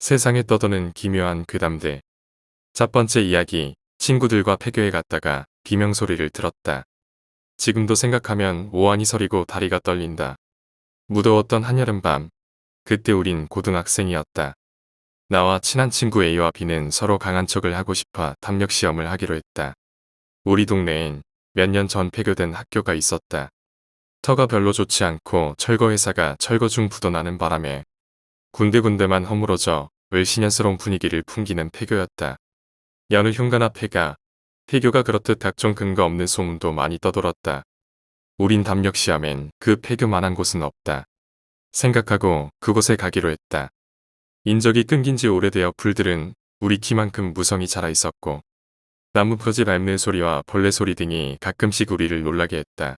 세상에 떠도는 기묘한 괴담들. 첫 번째 이야기, 친구들과 폐교에 갔다가 비명소리를 들었다. 지금도 생각하면 오한이 서리고 다리가 떨린다. 무더웠던 한여름밤, 그때 우린 고등학생이었다. 나와 친한 친구 A와 B는 서로 강한 척을 하고 싶어 담력시험을 하기로 했다. 우리 동네엔 몇 년 전 폐교된 학교가 있었다. 터가 별로 좋지 않고 철거회사가 철거 중 부도나는 바람에 군데군데만 허물어져 을씨년스러운 분위기를 풍기는 폐교였다. 여느 흉가나 폐교가 그렇듯 각종 근거 없는 소문도 많이 떠돌았다. 우린 담력시험엔 그 폐교만한 곳은 없다 생각하고 그곳에 가기로 했다. 인적이 끊긴 지 오래되어 풀들은 우리 키만큼 무성이 자라 있었고 나무 퍼지 밟는 소리와 벌레 소리 등이 가끔씩 우리를 놀라게 했다.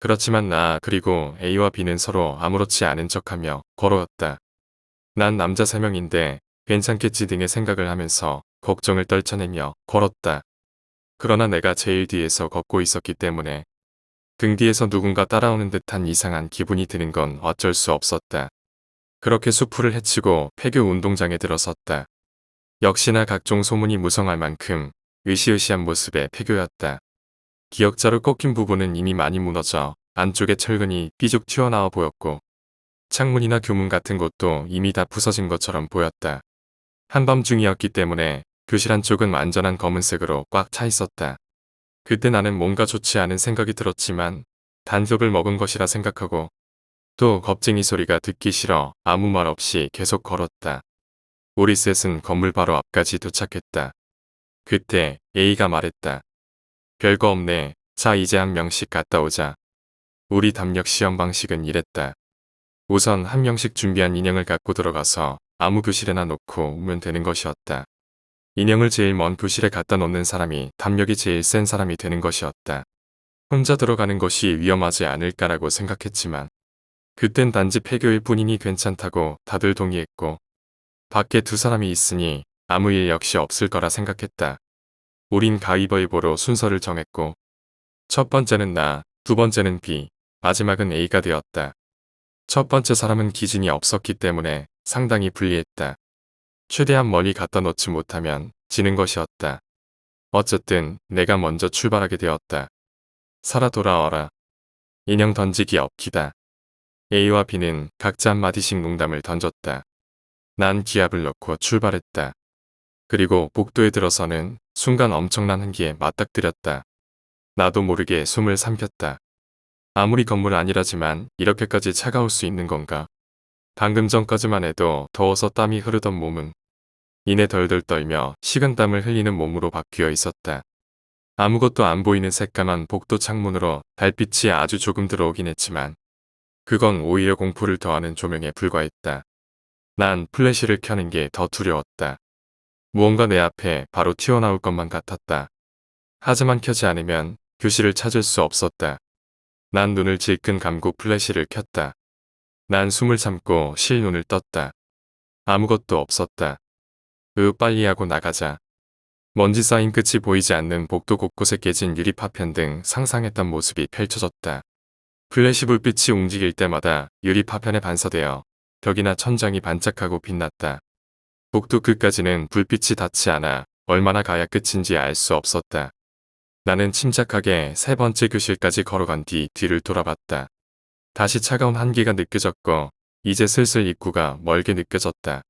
그렇지만 나 그리고 A와 B는 서로 아무렇지 않은 척하며 걸어왔다. 난 남자 3명인데 괜찮겠지 등의 생각을 하면서 걱정을 떨쳐내며 걸었다. 그러나 내가 제일 뒤에서 걷고 있었기 때문에 등 뒤에서 누군가 따라오는 듯한 이상한 기분이 드는 건 어쩔 수 없었다. 그렇게 수풀을 헤치고 폐교 운동장에 들어섰다. 역시나 각종 소문이 무성할 만큼 으시으시한 모습의 폐교였다. 기역자로 꺾인 부분은 이미 많이 무너져 안쪽에 철근이 삐죽 튀어나와 보였고 창문이나 교문 같은 곳도 이미 다 부서진 것처럼 보였다. 한밤중이었기 때문에 교실 한쪽은 완전한 검은색으로 꽉 차 있었다. 그때 나는 뭔가 좋지 않은 생각이 들었지만 단속을 먹은 것이라 생각하고 또 겁쟁이 소리가 듣기 싫어 아무 말 없이 계속 걸었다. 우리 셋은 건물 바로 앞까지 도착했다. 그때 A가 말했다. 별거 없네. 자 이제 한 명씩 갔다 오자. 우리 담력 시험 방식은 이랬다. 우선 한 명씩 준비한 인형을 갖고 들어가서 아무 교실에나 놓고 오면 되는 것이었다. 인형을 제일 먼 교실에 갖다 놓는 사람이 담력이 제일 센 사람이 되는 것이었다. 혼자 들어가는 것이 위험하지 않을까라고 생각했지만 그땐 단지 폐교일 뿐이니 괜찮다고 다들 동의했고 밖에 두 사람이 있으니 아무 일 역시 없을 거라 생각했다. 우린 가위바위보로 순서를 정했고 첫 번째는 나, 두 번째는 B, 마지막은 A가 되었다. 첫 번째 사람은 기준이 없었기 때문에 상당히 불리했다. 최대한 멀리 갖다 놓지 못하면 지는 것이었다. 어쨌든 내가 먼저 출발하게 되었다. 살아 돌아와라. 인형 던지기 없기다. A와 B는 각자 한마디씩 농담을 던졌다. 난 기압을 넣고 출발했다. 그리고 복도에 들어서는 순간 엄청난 한기에 맞닥뜨렸다. 나도 모르게 숨을 삼켰다. 아무리 건물 안이라지만 이렇게까지 차가울 수 있는 건가? 방금 전까지만 해도 더워서 땀이 흐르던 몸은 이내 덜덜 떨며 식은땀을 흘리는 몸으로 바뀌어 있었다. 아무것도 안 보이는 새까만 복도 창문으로 달빛이 아주 조금 들어오긴 했지만 그건 오히려 공포를 더하는 조명에 불과했다. 난 플래시를 켜는 게 더 두려웠다. 무언가 내 앞에 바로 튀어나올 것만 같았다. 하지만 켜지 않으면 교실을 찾을 수 없었다. 난 눈을 질끈 감고 플래시를 켰다. 난 숨을 참고 실눈을 떴다. 아무것도 없었다. 빨리 하고 나가자. 먼지 쌓인 끝이 보이지 않는 복도 곳곳에 깨진 유리 파편 등 상상했던 모습이 펼쳐졌다. 플래시 불빛이 움직일 때마다 유리 파편에 반사되어 벽이나 천장이 반짝하고 빛났다. 복도 끝까지는 불빛이 닿지 않아 얼마나 가야 끝인지 알 수 없었다. 나는 침착하게 세 번째 교실까지 걸어간 뒤 뒤를 돌아봤다. 다시 차가운 한기가 느껴졌고 이제 슬슬 입구가 멀게 느껴졌다.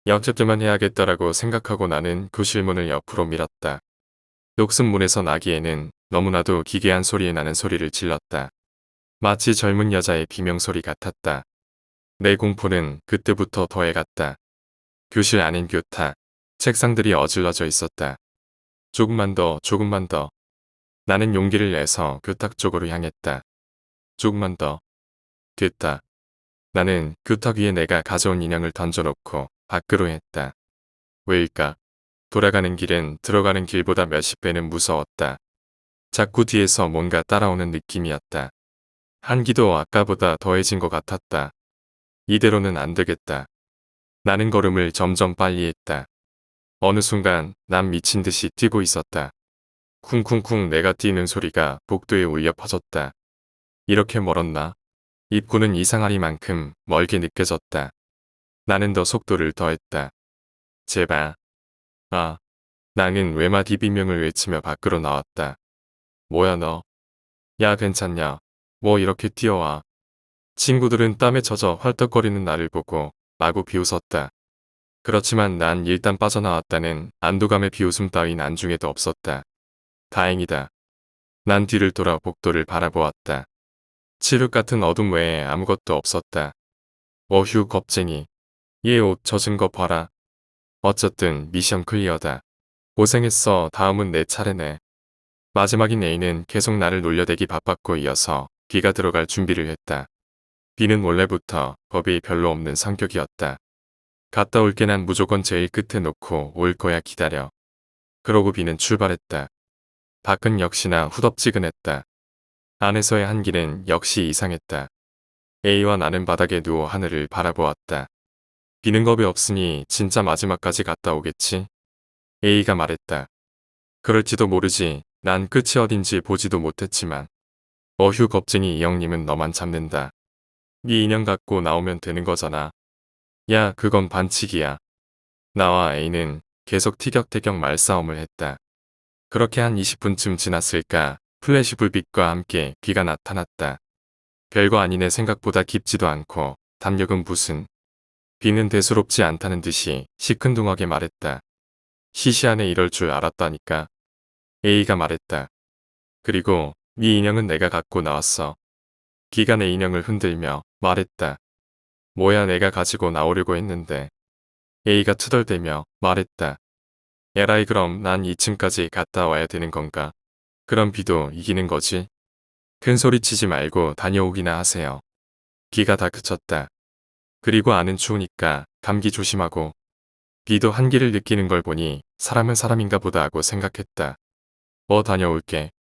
역접대만 해야겠다라고 생각하고 나는 교실 문을 옆으로 밀었다. 녹슨 문에서 나기에는 너무나도 기괴한 소리에 나는 소리를 질렀다. 마치 젊은 여자의 비명소리 같았다. 내 공포는 그때부터 더해갔다. 교실 안엔 교탁, 책상들이 어질러져 있었다. 조금만 더, 조금만 더. 나는 용기를 내서 교탁 쪽으로 향했다. 조금만 더. 됐다. 나는 교탁 위에 내가 가져온 인형을 던져놓고 밖으로 했다. 왜일까? 돌아가는 길은 들어가는 길보다 몇십 배는 무서웠다. 자꾸 뒤에서 뭔가 따라오는 느낌이었다. 한기도 아까보다 더해진 것 같았다. 이대로는 안 되겠다. 나는 걸음을 점점 빨리 했다. 어느 순간 난 미친 듯이 뛰고 있었다. 쿵쿵쿵 내가 뛰는 소리가 복도에 울려 퍼졌다. 이렇게 멀었나? 입구는 이상하리만큼 멀게 느껴졌다. 나는 더 속도를 더했다. 제발. 아. 나는 외마디 비명을 외치며 밖으로 나왔다. 뭐야 너. 야 괜찮냐. 뭐 이렇게 뛰어와. 친구들은 땀에 젖어 헐떡거리는 나를 보고 마구 비웃었다. 그렇지만 난 일단 빠져나왔다는 안도감의 비웃음 따윈 안중에도 없었다. 다행이다. 난 뒤를 돌아 복도를 바라보았다. 칠흑 같은 어둠 외에 아무것도 없었다. 어휴 겁쟁이. 얘 옷 젖은 거 봐라. 어쨌든 미션 클리어다. 고생했어. 다음은 내 차례네. 마지막인 A는 계속 나를 놀려대기 바빴고 이어서 B가 들어갈 준비를 했다. B는 원래부터 겁이 별로 없는 성격이었다. 갔다 올게 난 무조건 제일 끝에 놓고 올 거야 기다려. 그러고 B는 출발했다. 밖은 역시나 후덥지근했다. 안에서의 한기는 역시 이상했다. A와 나는 바닥에 누워 하늘을 바라보았다. B는 겁이 없으니 진짜 마지막까지 갔다 오겠지? A가 말했다. 그럴지도 모르지. 난 끝이 어딘지 보지도 못했지만. 어휴 겁쟁이 이 형님은 너만 잡는다. 네 인형 갖고 나오면 되는 거잖아. 야 그건 반칙이야. 나와 A는 계속 티격태격 말싸움을 했다. 그렇게 한 20분쯤 지났을까 플래시 불빛과 함께 B가 나타났다. 별거 아니네 생각보다 깊지도 않고 담력은 무슨. B는 대수롭지 않다는 듯이 시큰둥하게 말했다. 시시하네 이럴 줄 알았다니까. A가 말했다. 그리고 네 인형은 내가 갖고 나왔어. B가 내 인형을 흔들며 말했다. 뭐야 내가 가지고 나오려고 했는데. A가 투덜대며 말했다. 에라이 그럼 난 2층까지 갔다 와야 되는 건가? 그럼 B도 이기는 거지? 큰 소리 치지 말고 다녀오기나 하세요. B가 다 그쳤다. 그리고 안은 추우니까 감기 조심하고. B도 한기를 느끼는 걸 보니 사람은 사람인가 보다 하고 생각했다. 다녀올게.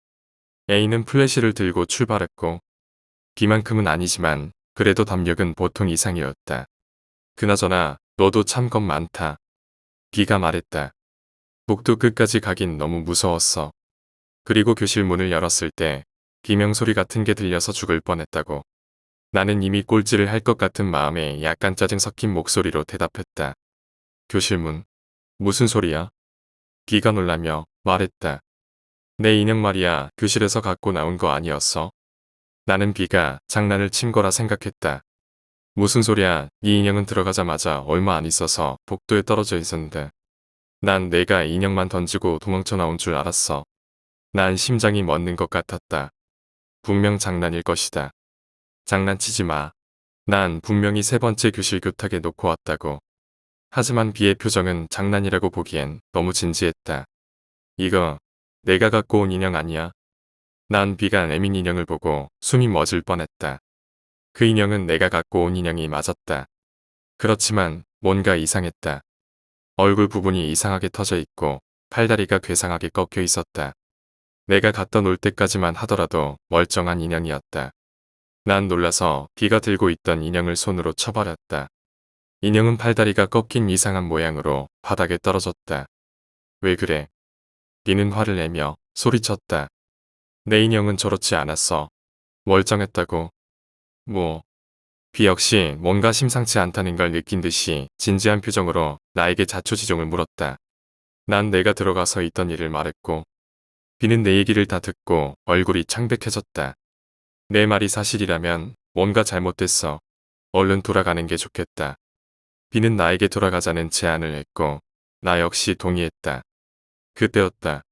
A는 플래시를 들고 출발했고 B만큼은 아니지만 그래도 담력은 보통 이상이었다. 그나저나 너도 참 겁 많다. B가 말했다. 복도 끝까지 가긴 너무 무서웠어. 그리고 교실 문을 열었을 때 비명소리 같은 게 들려서 죽을 뻔했다고. 나는 이미 꼴찌를 할 것 같은 마음에 약간 짜증 섞인 목소리로 대답했다. 교실 문. 무슨 소리야? B가 놀라며 말했다. 내 인형 말이야 교실에서 갖고 나온 거 아니었어? 나는 B가 장난을 친 거라 생각했다. 무슨 소리야 이 인형은 들어가자마자 얼마 안 있어서 복도에 떨어져 있었는데. 난 내가 인형만 던지고 도망쳐 나온 줄 알았어. 난 심장이 멎는 것 같았다. 분명 장난일 것이다. 장난치지 마. 난 분명히 세 번째 교실 교탁에 놓고 왔다고. 하지만 B의 표정은 장난이라고 보기엔 너무 진지했다. 이거 내가 갖고 온 인형 아니야? 난 B가 내민 인형을 보고 숨이 멎을 뻔했다. 그 인형은 내가 갖고 온 인형이 맞았다. 그렇지만 뭔가 이상했다. 얼굴 부분이 이상하게 터져 있고 팔다리가 괴상하게 꺾여 있었다. 내가 갖다 놓을 때까지만 하더라도 멀쩡한 인형이었다. 난 놀라서 B가 들고 있던 인형을 손으로 쳐버렸다. 인형은 팔다리가 꺾인 이상한 모양으로 바닥에 떨어졌다. 왜 그래? B는 화를 내며 소리쳤다. 내 인형은 저렇지 않았어. 멀쩡했다고. 뭐. B 역시 뭔가 심상치 않다는 걸 느낀 듯이 진지한 표정으로 나에게 자초지종을 물었다. 난 내가 들어가서 있던 일을 말했고 B는 내 얘기를 다 듣고 얼굴이 창백해졌다. 내 말이 사실이라면 뭔가 잘못됐어. 얼른 돌아가는 게 좋겠다. B는 나에게 돌아가자는 제안을 했고 나 역시 동의했다. 그때였다.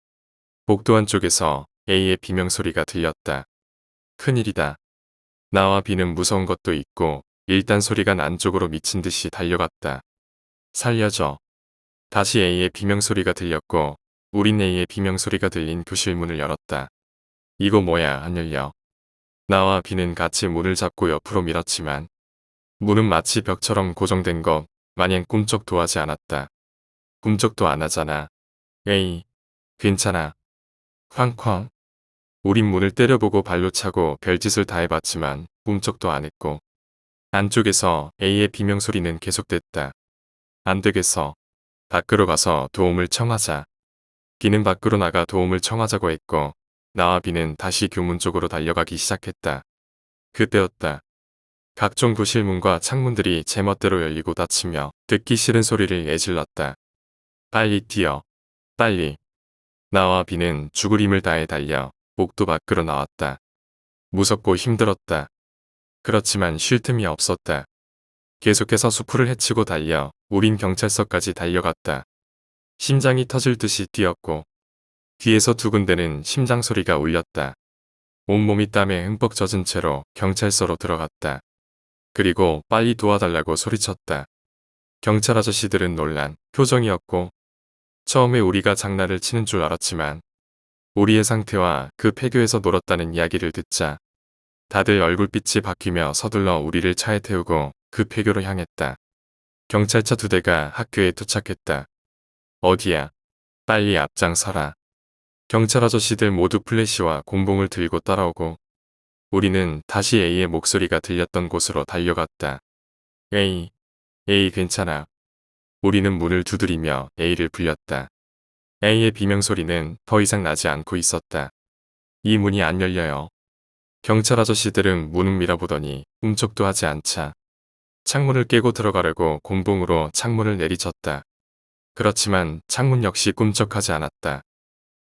복도 안쪽에서 A의 비명소리가 들렸다. 큰일이다. 나와 B는 무서운 것도 있고 일단 소리가 난 쪽으로 미친 듯이 달려갔다. 살려줘. 다시 A의 비명소리가 들렸고 우린 A의 비명소리가 들린 교실 문을 열었다. 이거 뭐야 안 열려. 나와 B는 같이 문을 잡고 옆으로 밀었지만 문은 마치 벽처럼 고정된 것 마냥 꿈쩍도 하지 않았다. 꿈쩍도 안 하잖아. 에이, 괜찮아. 쾅쾅. 우린 문을 때려보고 발로 차고 별짓을 다 해봤지만 꿈쩍도 안 했고 안쪽에서 A의 비명소리는 계속됐다. 안 되겠어. 밖으로 가서 도움을 청하자. B는 밖으로 나가 도움을 청하자고 했고 나와 B는 다시 교문 쪽으로 달려가기 시작했다. 그때였다. 각종 교실 문과 창문들이 제멋대로 열리고 닫히며 듣기 싫은 소리를 내질렀다. 빨리 뛰어. 빨리. 나와 비는 죽을 힘을 다해 달려 복도 밖으로 나왔다. 무섭고 힘들었다. 그렇지만 쉴 틈이 없었다. 계속해서 수풀을 헤치고 달려 우린 경찰서까지 달려갔다. 심장이 터질 듯이 뛰었고 귀에서 두근대는 심장 소리가 울렸다. 온몸이 땀에 흠뻑 젖은 채로 경찰서로 들어갔다. 그리고 빨리 도와달라고 소리쳤다. 경찰 아저씨들은 놀란 표정이었고 처음에 우리가 장난을 치는 줄 알았지만 우리의 상태와 그 폐교에서 놀았다는 이야기를 듣자 다들 얼굴빛이 바뀌며 서둘러 우리를 차에 태우고 그 폐교로 향했다. 경찰차 2대가 학교에 도착했다. 어디야? 빨리 앞장서라. 경찰 아저씨들 모두 플래시와 곤봉을 들고 따라오고 우리는 다시 A의 목소리가 들렸던 곳으로 달려갔다. A, A 괜찮아. 우리는 문을 두드리며 A를 불렸다. A의 비명소리는 더 이상 나지 않고 있었다. 이 문이 안 열려요. 경찰 아저씨들은 문을 밀어보더니 꿈쩍도 하지 않자 창문을 깨고 들어가려고 곤봉으로 창문을 내리쳤다. 그렇지만 창문 역시 꿈쩍하지 않았다.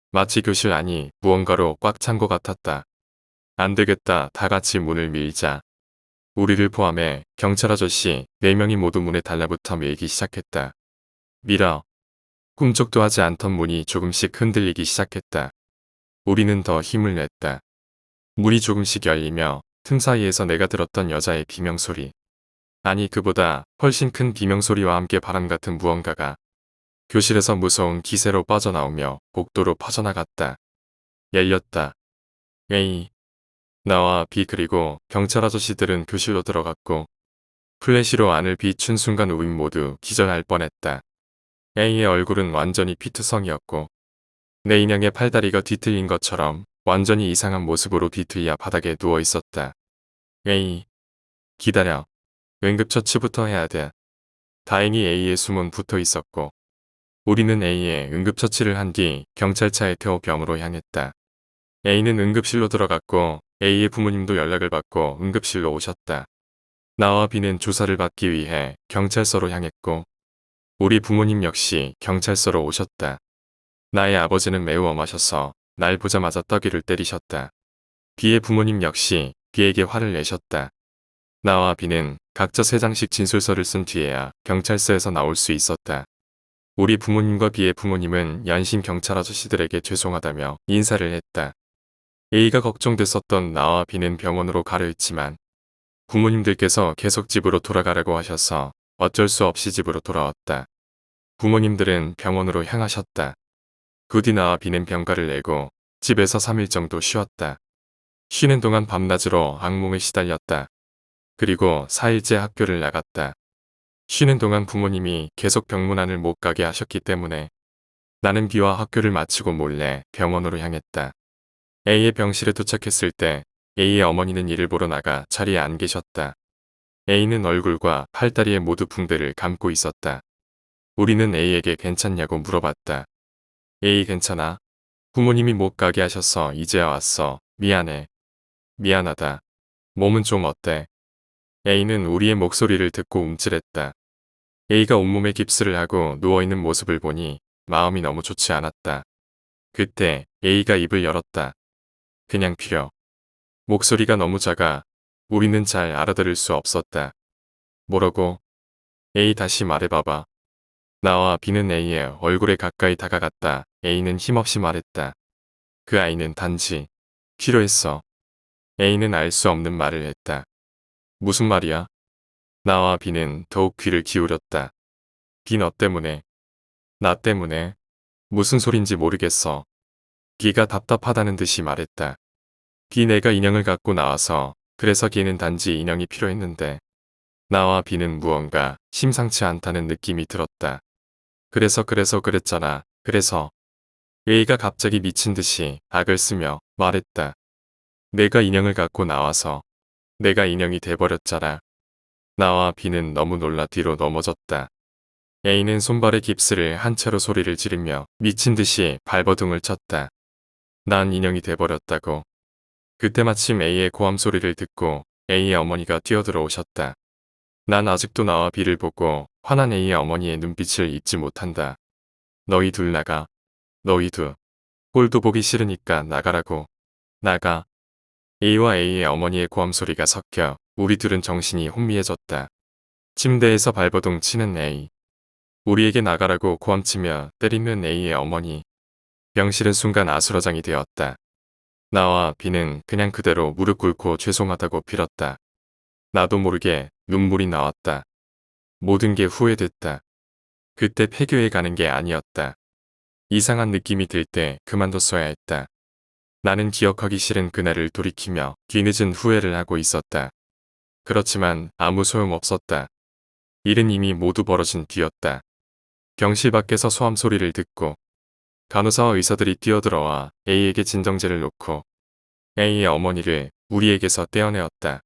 마치 교실 안이 무언가로 꽉 찬 것 같았다. 안 되겠다. 다 같이 문을 밀자. 우리를 포함해 경찰 아저씨 4명이 모두 문에 달라붙어 밀기 시작했다. 밀어. 꿈쩍도 하지 않던 문이 조금씩 흔들리기 시작했다. 우리는 더 힘을 냈다. 문이 조금씩 열리며 틈 사이에서 내가 들었던 여자의 비명소리. 아니 그보다 훨씬 큰 비명소리와 함께 바람 같은 무언가가 교실에서 무서운 기세로 빠져나오며 복도로 퍼져나갔다. 열렸다. 에이. 나와 B 그리고 경찰 아저씨들은 교실로 들어갔고 플래시로 안을 비춘 순간 우린 모두 기절할 뻔했다. A의 얼굴은 완전히 피투성이었고 내 인형의 팔다리가 뒤틀린 것처럼 완전히 이상한 모습으로 뒤틀려 바닥에 누워 있었다. A. 기다려. 응급처치부터 해야 돼. 다행히 A의 숨은 붙어 있었고 우리는 A의 응급처치를 한 뒤 경찰차에 태워 병으로 향했다. A는 응급실로 들어갔고 A의 부모님도 연락을 받고 응급실로 오셨다. 나와 B는 조사를 받기 위해 경찰서로 향했고 우리 부모님 역시 경찰서로 오셨다. 나의 아버지는 매우 엄하셔서 날 보자마자 따귀를 때리셨다. B의 부모님 역시 B에게 화를 내셨다. 나와 B는 각자 3장씩 진술서를 쓴 뒤에야 경찰서에서 나올 수 있었다. 우리 부모님과 B의 부모님은 연신 경찰 아저씨들에게 죄송하다며 인사를 했다. A가 걱정됐었던 나와 B는 병원으로 가려 했지만 부모님들께서 계속 집으로 돌아가라고 하셔서 어쩔 수 없이 집으로 돌아왔다. 부모님들은 병원으로 향하셨다. 그 뒤 나와 B는 병가를 내고 집에서 3일 정도 쉬었다. 쉬는 동안 밤낮으로 악몽에 시달렸다. 그리고 4일째 학교를 나갔다. 쉬는 동안 부모님이 계속 병문안을 못 가게 하셨기 때문에 나는 B와 학교를 마치고 몰래 병원으로 향했다. A의 병실에 도착했을 때 A의 어머니는 일을 보러 나가 자리에 안 계셨다. A는 얼굴과 팔다리에 모두 붕대를 감고 있었다. 우리는 A에게 괜찮냐고 물어봤다. A 괜찮아. 부모님이 못 가게 하셔서 이제야 왔어. 미안해. 미안하다. 몸은 좀 어때? A는 우리의 목소리를 듣고 움찔했다. A가 온몸에 깁스를 하고 누워있는 모습을 보니 마음이 너무 좋지 않았다. 그때 A가 입을 열었다. 그냥 필요. 목소리가 너무 작아 우리는 잘 알아들을 수 없었다. 뭐라고? A 다시 말해봐봐. 나와 B는 A의 얼굴에 가까이 다가갔다. A는 힘없이 말했다. 그 아이는 단지 필요했어. A는 알 수 없는 말을 했다. 무슨 말이야? 나와 B는 더욱 귀를 기울였다. B 너 때문에. 나 때문에. 무슨 소린지 모르겠어. B가 답답하다는 듯이 말했다. B 내가 인형을 갖고 나와서 그래서 B는 단지 인형이 필요했는데 나와 B는 무언가 심상치 않다는 느낌이 들었다. 그래서 그랬잖아. 그래서 A가 갑자기 미친 듯이 악을 쓰며 말했다. 내가 인형을 갖고 나와서 내가 인형이 돼버렸잖아. 나와 B는 너무 놀라 뒤로 넘어졌다. A는 손발에 깁스를 한 채로 소리를 지르며 미친 듯이 발버둥을 쳤다. 난 인형이 돼버렸다고. 그때 마침 A의 고함 소리를 듣고 A의 어머니가 뛰어들어오셨다. 난 아직도 나와 B를 보고 화난 A의 어머니의 눈빛을 잊지 못한다. 너희 둘 나가. 너희 둘. 꼴도 보기 싫으니까 나가라고. 나가. A와 A의 어머니의 고함 소리가 섞여 우리 둘은 정신이 혼미해졌다. 침대에서 발버둥 치는 A. 우리에게 나가라고 고함치며 때리는 A의 어머니. 병실은 순간 아수라장이 되었다. 나와 B는 그냥 그대로 무릎 꿇고 죄송하다고 빌었다. 나도 모르게 눈물이 나왔다. 모든 게 후회됐다. 그때 폐교에 가는 게 아니었다. 이상한 느낌이 들 때 그만뒀어야 했다. 나는 기억하기 싫은 그날을 돌이키며 뒤늦은 후회를 하고 있었다. 그렇지만 아무 소용없었다. 일은 이미 모두 벌어진 뒤였다. 병실 밖에서 소함 소리를 듣고 간호사와 의사들이 뛰어들어와 A에게 진정제를 놓고 A의 어머니를 우리에게서 떼어내었다.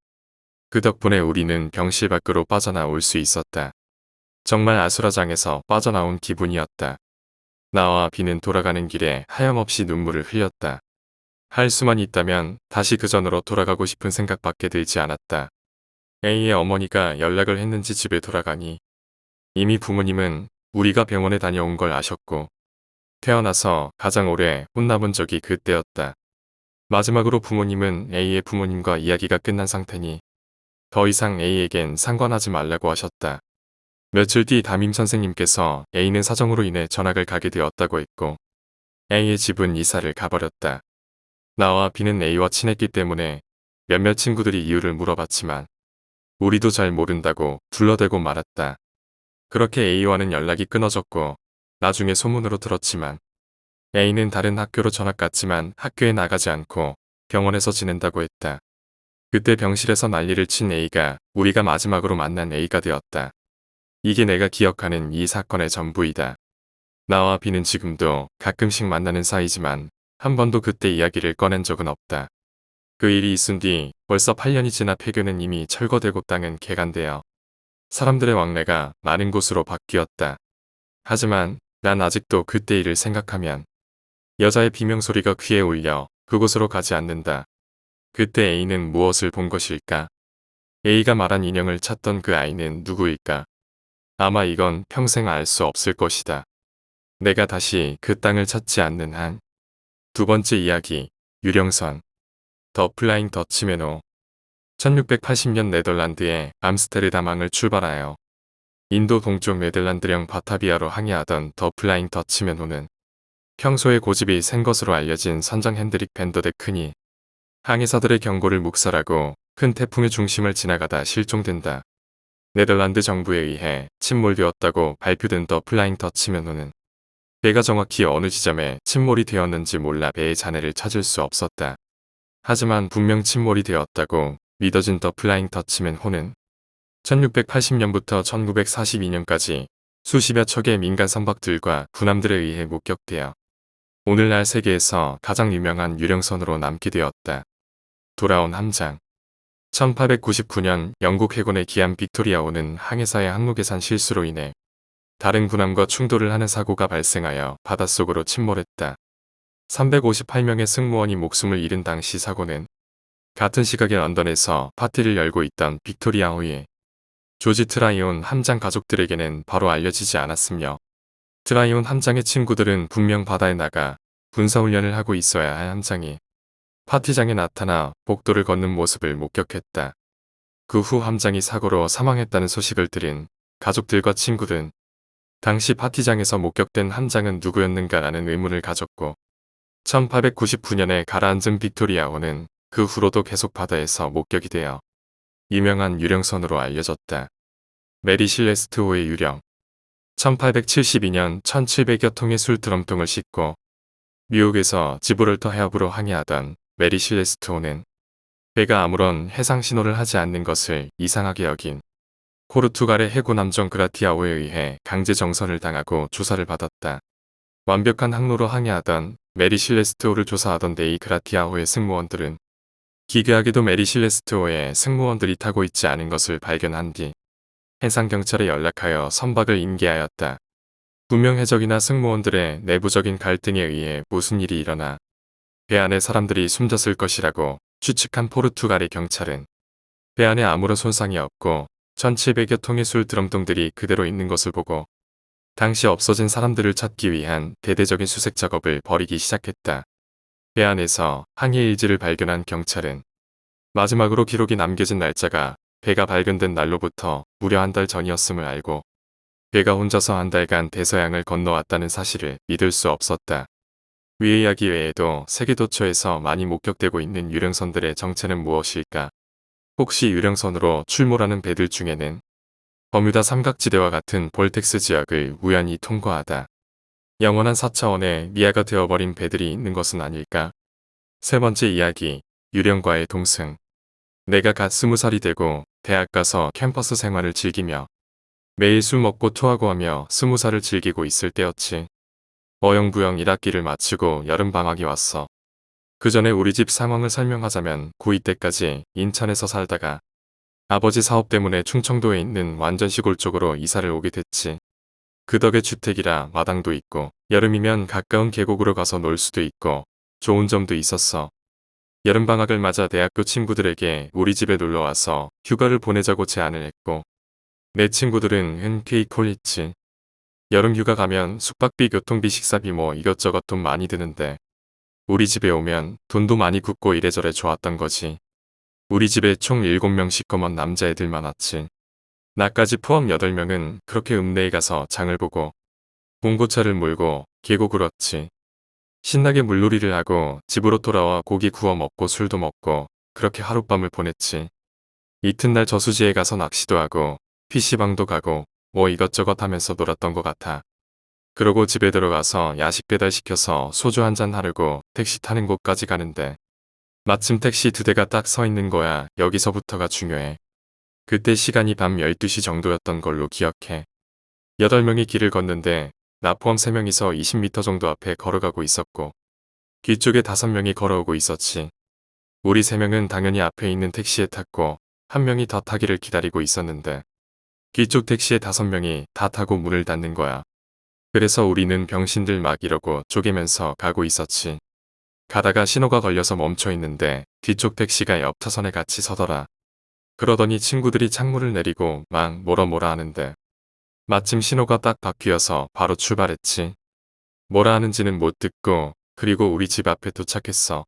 그 덕분에 우리는 병실 밖으로 빠져나올 수 있었다. 정말 아수라장에서 빠져나온 기분이었다. 나와 B는 돌아가는 길에 하염없이 눈물을 흘렸다. 할 수만 있다면 다시 그 전으로 돌아가고 싶은 생각밖에 들지 않았다. A의 어머니가 연락을 했는지 집에 돌아가니 이미 부모님은 우리가 병원에 다녀온 걸 아셨고 태어나서 가장 오래 혼나본 적이 그때였다. 마지막으로 부모님은 A의 부모님과 이야기가 끝난 상태니 더 이상 A에겐 상관하지 말라고 하셨다. 며칠 뒤 담임 선생님께서 A는 사정으로 인해 전학을 가게 되었다고 했고 A의 집은 이사를 가버렸다. 나와 B는 A와 친했기 때문에 몇몇 친구들이 이유를 물어봤지만 우리도 잘 모른다고 둘러대고 말았다. 그렇게 A와는 연락이 끊어졌고 나중에 소문으로 들었지만 A는 다른 학교로 전학 갔지만 학교에 나가지 않고 병원에서 지낸다고 했다. 그때 병실에서 난리를 친 A가 우리가 마지막으로 만난 A가 되었다. 이게 내가 기억하는 이 사건의 전부이다. 나와 B는 지금도 가끔씩 만나는 사이지만 한 번도 그때 이야기를 꺼낸 적은 없다. 그 일이 있은 뒤 벌써 8년이 지나 폐교는 이미 철거되고 땅은 개간되어 사람들의 왕래가 많은 곳으로 바뀌었다. 하지만 난 아직도 그때 일을 생각하면 여자의 비명소리가 귀에 울려 그곳으로 가지 않는다. 그때 A는 무엇을 본 것일까? A가 말한 인형을 찾던 그 아이는 누구일까? 아마 이건 평생 알 수 없을 것이다. 내가 다시 그 땅을 찾지 않는 한. 두 번째 이야기, 유령선. 더 플라잉 더치맨호. 1680년 네덜란드의 암스테르담항을 출발하여 인도 동쪽 네덜란드령 바타비아로 항해하던 더 플라잉 더치맨호는 평소에 고집이 센 것으로 알려진 선장 핸드릭 벤더데큰이 항해사들의 경고를 묵살하고 큰 태풍의 중심을 지나가다 실종된다. 네덜란드 정부에 의해 침몰되었다고 발표된 더 플라잉 더치맨호는 배가 정확히 어느 지점에 침몰이 되었는지 몰라 배의 잔해를 찾을 수 없었다. 하지만 분명 침몰이 되었다고 믿어진 더 플라잉 더치맨호는 1680년부터 1942년까지 수십여 척의 민간 선박들과 군함들에 의해 목격되어 오늘날 세계에서 가장 유명한 유령선으로 남게 되었다. 돌아온 함장. 1899년 영국 해군의 기암 빅토리아호는 항해사의 항로계산 실수로 인해 다른 군함과 충돌을 하는 사고가 발생하여 바닷속으로 침몰했다. 358명의 승무원이 목숨을 잃은 당시 사고는 같은 시각에 런던에서 파티를 열고 있던 빅토리아호의 조지 트라이온 함장 가족들에게는 바로 알려지지 않았으며 트라이온 함장의 친구들은 분명 바다에 나가 군사훈련을 하고 있어야 할 함장이 파티장에 나타나 복도를 걷는 모습을 목격했다. 그 후 함장이 사고로 사망했다는 소식을 들은 가족들과 친구들은 당시 파티장에서 목격된 함장은 누구였는가라는 의문을 가졌고 1899년에 가라앉은 빅토리아호는 그 후로도 계속 바다에서 목격이 되어 유명한 유령선으로 알려졌다. 메리 실레스트호의 유령. 1872년 1700여 통의 술 드럼통을 싣고 미국에서 지브롤터 해협으로 항해하던 메리 실레스트호는 배가 아무런 해상 신호를 하지 않는 것을 이상하게 여긴 포르투갈의 해군 함정 그라티아호에 의해 강제 정선을 당하고 조사를 받았다. 완벽한 항로로 항해하던 메리 실레스트호를 조사하던 데이 그라티아호의 승무원들은 기괴하게도 메리 실레스트호에 승무원들이 타고 있지 않은 것을 발견한 뒤 해상경찰에 연락하여 선박을 인계하였다. 분명 해적이나 승무원들의 내부적인 갈등에 의해 무슨 일이 일어나 배 안에 사람들이 숨졌을 것이라고 추측한 포르투갈의 경찰은 배 안에 아무런 손상이 없고 1700여 통의 술 드럼통들이 그대로 있는 것을 보고 당시 없어진 사람들을 찾기 위한 대대적인 수색 작업을 벌이기 시작했다. 배 안에서 항해 일지를 발견한 경찰은 마지막으로 기록이 남겨진 날짜가 배가 발견된 날로부터 무려 한 달 전이었음을 알고 배가 혼자서 한 달간 대서양을 건너왔다는 사실을 믿을 수 없었다. 위의 이야기 외에도 세계도처에서 많이 목격되고 있는 유령선들의 정체는 무엇일까? 혹시 유령선으로 출몰하는 배들 중에는 버뮤다 삼각지대와 같은 볼텍스 지역을 우연히 통과하다 영원한 4차원의 미아가 되어버린 배들이 있는 것은 아닐까? 세 번째 이야기, 유령과의 동승. 내가 갓 20살이 되고 대학 가서 캠퍼스 생활을 즐기며 매일 술 먹고 토하고 하며 20살을 즐기고 있을 때였지. 어영부영 1학기를 마치고 여름방학이 왔어. 그 전에 우리 집 상황을 설명하자면 고2 때까지 인천에서 살다가 아버지 사업 때문에 충청도에 있는 완전 시골 쪽으로 이사를 오게 됐지. 그 덕에 주택이라 마당도 있고 여름이면 가까운 계곡으로 가서 놀 수도 있고 좋은 점도 있었어. 여름방학을 맞아 대학교 친구들에게 우리 집에 놀러와서 휴가를 보내자고 제안을 했고 내 친구들은 흔쾌히 콜했지. 여름 휴가 가면 숙박비, 교통비, 식사비 뭐 이것저것 돈 많이 드는데 우리 집에 오면 돈도 많이 굳고 이래저래 좋았던 거지. 우리 집에 총 7명씩 검은 남자애들 많았지. 나까지 포함 8명은 그렇게 읍내에 가서 장을 보고 봉고차를 몰고 계곡을 왔지. 신나게 물놀이를 하고 집으로 돌아와 고기 구워 먹고 술도 먹고 그렇게 하룻밤을 보냈지. 이튿날 저수지에 가서 낚시도 하고 PC방도 가고 뭐 이것저것 하면서 놀았던 것 같아. 그러고 집에 들어가서 야식 배달시켜서 소주 한잔 하려고 택시 타는 곳까지 가는데 마침 택시 2대가 딱 서 있는 거야. 여기서부터가 중요해. 그때 시간이 밤 12시 정도였던 걸로 기억해. 8명이 길을 걷는데 나 포함 3명이서 20m 정도 앞에 걸어가고 있었고 뒤쪽에 5명이 걸어오고 있었지. 우리 3명은 당연히 앞에 있는 택시에 탔고 1명이 더 타기를 기다리고 있었는데 뒤쪽 택시에 5명이 다 타고 문을 닫는 거야. 그래서 우리는 병신들 막 이러고 쪼개면서 가고 있었지. 가다가 신호가 걸려서 멈춰 있는데 뒤쪽 택시가 옆 차선에 같이 서더라. 그러더니 친구들이 창문을 내리고 막 뭐라 하는데 마침 신호가 딱 바뀌어서 바로 출발했지. 뭐라 하는지는 못 듣고 그리고 우리 집 앞에 도착했어.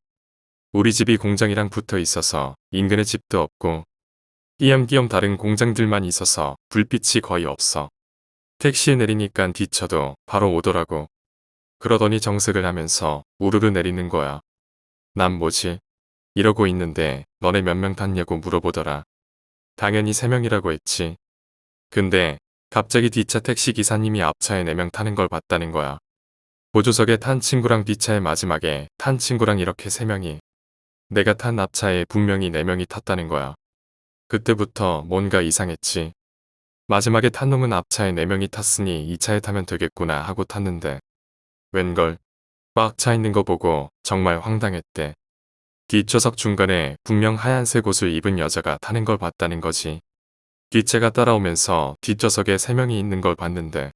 우리 집이 공장이랑 붙어 있어서 인근에 집도 없고 끼엄끼엄 다른 공장들만 있어서 불빛이 거의 없어. 택시에 내리니깐 뒤쳐도 바로 오더라고. 그러더니 정색을 하면서 우르르 내리는 거야. 난 뭐지? 이러고 있는데 너네 몇 명 탔냐고 물어보더라. 당연히 3명이라고 했지. 근데 갑자기 뒷차 택시 기사님이 앞차에 4명 타는 걸 봤다는 거야. 보조석에 탄 친구랑 뒷차의 마지막에 탄 친구랑 이렇게 3명이. 내가 탄 앞차에 분명히 4명이 탔다는 거야. 그때부터 뭔가 이상했지. 마지막에 탄 놈은 앞차에 4명이 탔으니 이 차에 타면 되겠구나 하고 탔는데 웬걸 꽉 차 있는 거 보고 정말 황당했대. 뒷좌석 중간에 분명 하얀색 옷을 입은 여자가 타는 걸 봤다는 거지. 뒷차가 따라오면서 뒷좌석에 3명이 있는 걸 봤는데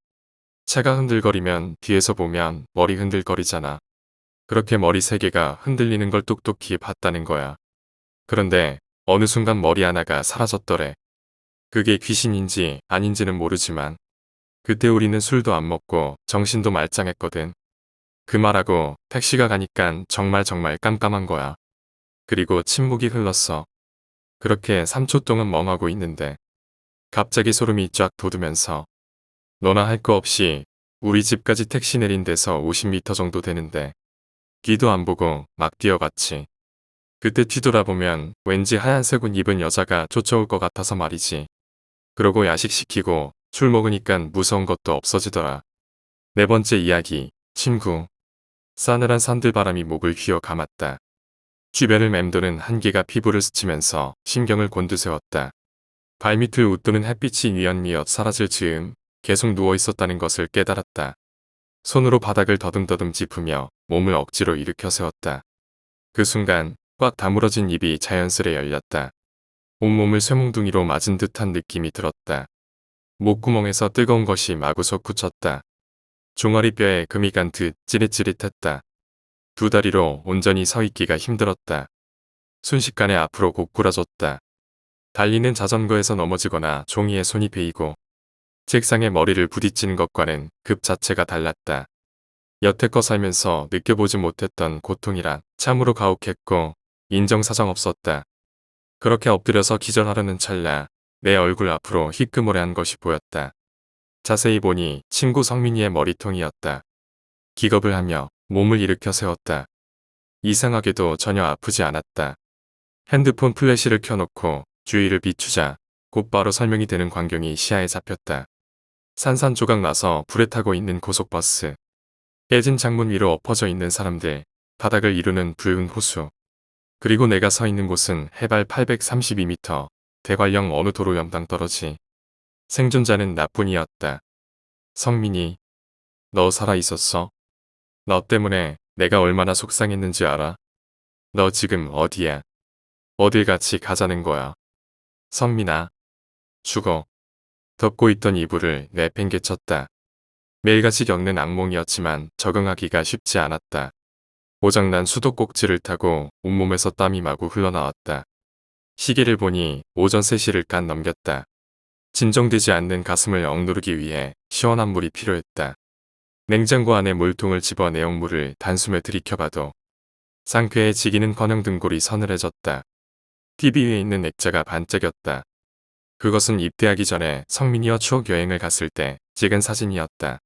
차가 흔들거리면 뒤에서 보면 머리 흔들거리잖아. 그렇게 머리 3개가 흔들리는 걸 똑똑히 봤다는 거야. 그런데 어느 순간 머리 하나가 사라졌더래. 그게 귀신인지 아닌지는 모르지만 그때 우리는 술도 안 먹고 정신도 말짱했거든. 그 말하고 택시가 가니깐 정말 깜깜한 거야. 그리고 침묵이 흘렀어. 그렇게 3초 동안 멍하고 있는데 갑자기 소름이 쫙 돋으면서 너나 할 거 없이 우리 집까지 택시 내린 데서 50m 정도 되는데 뒤도 안 보고 막 뛰어갔지. 그때 뒤돌아보면 왠지 하얀색 옷 입은 여자가 쫓아올 것 같아서 말이지. 그러고 야식 시키고 술 먹으니깐 무서운 것도 없어지더라. 네 번째 이야기, 친구. 싸늘한 산들바람이 목을 휘어 감았다. 주변을 맴도는 한기가 피부를 스치면서 심경을 곤두세웠다. 발밑을 웃도는 햇빛이 뉘엿뉘엿 사라질 즈음 계속 누워있었다는 것을 깨달았다. 손으로 바닥을 더듬더듬 짚으며 몸을 억지로 일으켜 세웠다. 그 순간 꽉 다물어진 입이 자연스레 열렸다. 온몸을 쇠몽둥이로 맞은 듯한 느낌이 들었다. 목구멍에서 뜨거운 것이 마구석 굳혔다. 종아리뼈에 금이 간 듯 찌릿찌릿했다. 두 다리로 온전히 서 있기가 힘들었다. 순식간에 앞으로 고꾸라졌다. 달리는 자전거에서 넘어지거나 종이에 손이 베이고 책상에 머리를 부딪히는 것과는 급 자체가 달랐다. 여태껏 살면서 느껴보지 못했던 고통이란 참으로 가혹했고 인정사정 없었다. 그렇게 엎드려서 기절하려는 찰나 내 얼굴 앞으로 희끄모레한 것이 보였다. 자세히 보니 친구 성민이의 머리통이었다. 기겁을 하며 몸을 일으켜 세웠다. 이상하게도 전혀 아프지 않았다. 핸드폰 플래시를 켜놓고 주위를 비추자 곧바로 설명이 되는 광경이 시야에 잡혔다. 산산조각 나서 불에 타고 있는 고속버스. 깨진 창문 위로 엎어져 있는 사람들, 바닥을 이루는 붉은 호수. 그리고 내가 서 있는 곳은 해발 832m, 대관령 어느 도로 옆당 떨어지. 생존자는 나뿐이었다. 성민이, 너 살아있었어? 너 때문에 내가 얼마나 속상했는지 알아? 너 지금 어디야? 어딜 같이 가자는 거야? 성민아, 죽어. 덮고 있던 이불을 내팽개쳤다. 매일같이 겪는 악몽이었지만 적응하기가 쉽지 않았다. 고장난 수도꼭지를 타고 온몸에서 땀이 마구 흘러나왔다. 시계를 보니 오전 3시를 깐 넘겼다. 진정되지 않는 가슴을 억누르기 위해 시원한 물이 필요했다. 냉장고 안에 물통을 집어 내용물을 단숨에 들이켜봐도 상쾌해지기는커녕 등골이 서늘해졌다. TV 위에 있는 액자가 반짝였다. 그것은 입대하기 전에 성민이와 추억 여행을 갔을 때 찍은 사진이었다.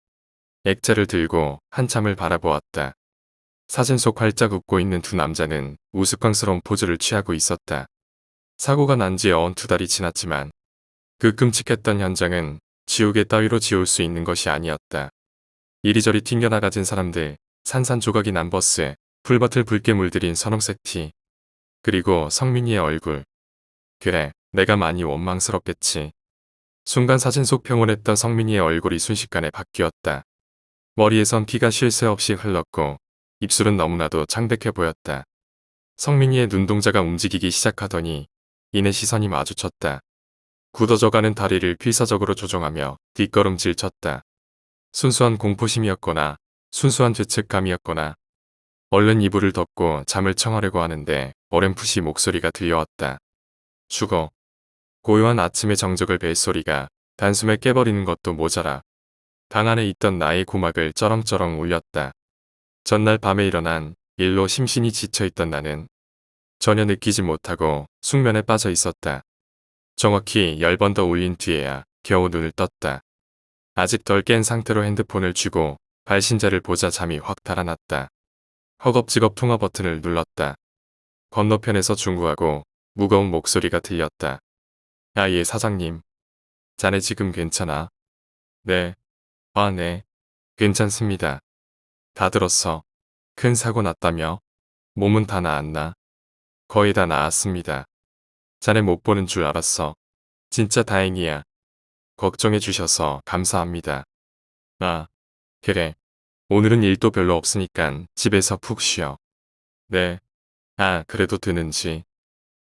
액자를 들고 한참을 바라보았다. 사진 속 활짝 웃고 있는 두 남자는 우스꽝스러운 포즈를 취하고 있었다. 사고가 난 지 어언 2달이 지났지만 그 끔찍했던 현장은 지우개 따위로 지울 수 있는 것이 아니었다. 이리저리 튕겨나가진 사람들, 산산조각이 난 버스에 풀밭을 붉게 물들인 선홍색 티. 그리고 성민이의 얼굴. 그래, 내가 많이 원망스럽겠지. 순간 사진 속 평온했던 성민이의 얼굴이 순식간에 바뀌었다. 머리에선 피가 쉴 새 없이 흘렀고 입술은 너무나도 창백해 보였다. 성민이의 눈동자가 움직이기 시작하더니 이내 시선이 마주쳤다. 굳어져가는 다리를 필사적으로 조정하며 뒷걸음질 쳤다. 순수한 공포심이었거나 순수한 죄책감이었거나 얼른 이불을 덮고 잠을 청하려고 하는데 어렴풋이 목소리가 들려왔다. 죽어. 고요한 아침의 정적을 벨소리가 단숨에 깨버리는 것도 모자라 방 안에 있던 나의 고막을 쩌렁쩌렁 울렸다. 전날 밤에 일어난 일로 심신이 지쳐있던 나는 전혀 느끼지 못하고 숙면에 빠져 있었다. 정확히 10번 더 울린 뒤에야 겨우 눈을 떴다. 아직 덜 깬 상태로 핸드폰을 쥐고 발신자를 보자 잠이 확 달아났다. 허겁지겁 통화 버튼을 눌렀다. 건너편에서 중구하고 무거운 목소리가 들렸다. 아, 예, 사장님. 자네 지금 괜찮아? 네. 아, 네. 괜찮습니다. 다 들었어. 큰 사고 났다며? 몸은 다 나았나? 거의 다 나았습니다. 자네 못 보는 줄 알았어. 진짜 다행이야. 걱정해 주셔서 감사합니다. 아, 그래. 오늘은 일도 별로 없으니깐 집에서 푹 쉬어. 네. 아, 그래도 되는지.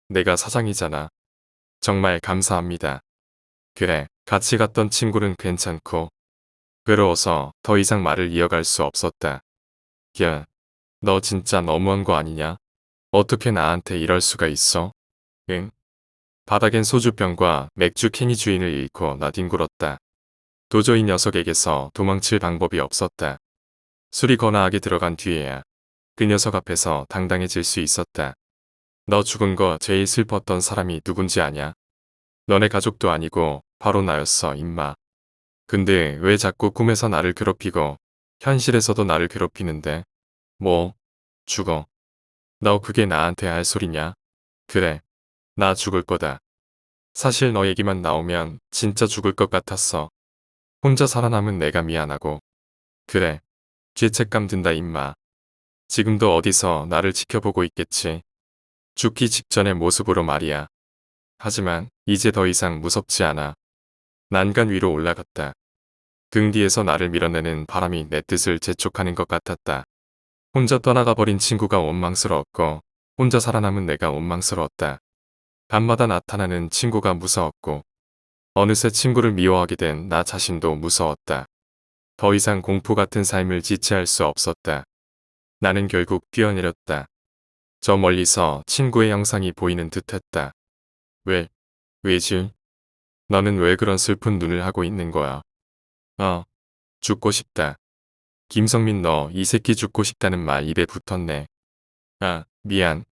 내가 사장이잖아. 정말 감사합니다. 그래, 같이 갔던 친구는 괜찮고. 괴로워서 더 이상 말을 이어갈 수 없었다. 야, 너 진짜 너무한 거 아니냐? 어떻게 나한테 이럴 수가 있어? 응? 바닥엔 소주병과 맥주 캔이 주인을 잃고 나뒹굴었다. 도저히 녀석에게서 도망칠 방법이 없었다. 술이 거나하게 들어간 뒤에야 그 녀석 앞에서 당당해질 수 있었다. 너 죽은 거 제일 슬펐던 사람이 누군지 아냐? 너네 가족도 아니고 바로 나였어, 임마. 근데 왜 자꾸 꿈에서 나를 괴롭히고 현실에서도 나를 괴롭히는데? 뭐? 죽어. 너 그게 나한테 할 소리냐? 그래. 나 죽을 거다. 사실 너 얘기만 나오면 진짜 죽을 것 같았어. 혼자 살아남은 내가 미안하고. 그래. 죄책감 든다, 임마. 지금도 어디서 나를 지켜보고 있겠지. 죽기 직전의 모습으로 말이야. 하지만 이제 더 이상 무섭지 않아. 난간 위로 올라갔다. 등 뒤에서 나를 밀어내는 바람이 내 뜻을 재촉하는 것 같았다. 혼자 떠나가 버린 친구가 원망스러웠고 혼자 살아남은 내가 원망스러웠다. 밤마다 나타나는 친구가 무서웠고 어느새 친구를 미워하게 된 나 자신도 무서웠다. 더 이상 공포 같은 삶을 지체할 수 없었다. 나는 결국 뛰어내렸다. 저 멀리서 친구의 형상이 보이는 듯했다. 왜? 왜지? 너는 왜 그런 슬픈 눈을 하고 있는 거야? 죽고 싶다. 김성민 너 이 새끼 죽고 싶다는 말 입에 붙었네. 아, 미안.